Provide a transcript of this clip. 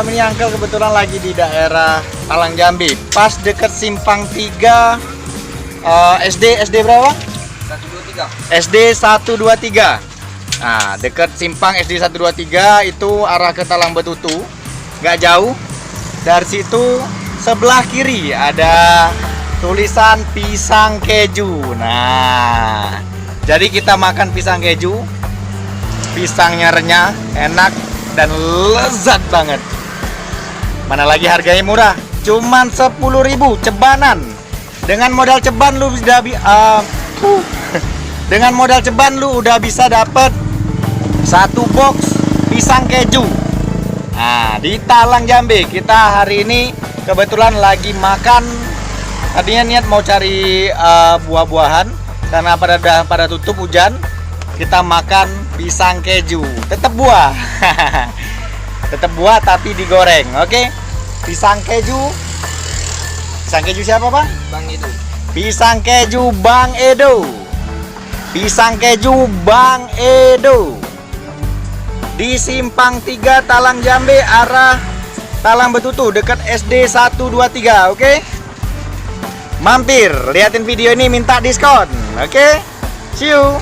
malam ini Uncle kebetulan lagi di daerah Talang Jambi, pas deket Simpang 3 SD berapa? 123. SD 123. Nah, deket Simpang SD 123 itu arah ke Talang Betutu, nggak jauh. Dari situ sebelah kiri ada tulisan pisang keju. Nah, jadi kita makan pisang keju. Pisangnya renyah, enak dan lezat banget. Mana lagi harganya murah, cuman 10.000 cebanan. Dengan modal ceban lu udah dengan modal ceban lu udah bisa dapet 1 box pisang keju. Nah, di Talang Jambi kita hari ini kebetulan lagi makan. Tadinya niat mau cari buah-buahan karena pada tutup hujan. Kita makan pisang keju, tetap buah. Tetap buah tapi digoreng. Oke. Pisang keju. Pisang keju siapa, Pak? Bang itu. Pisang keju Bang Edo. Pisang keju Bang Edo. Di Simpang 3 Talang Jambi arah Talang Betutu dekat SD 123, oke? Mampir, liatin video ini minta diskon. Oke? See you.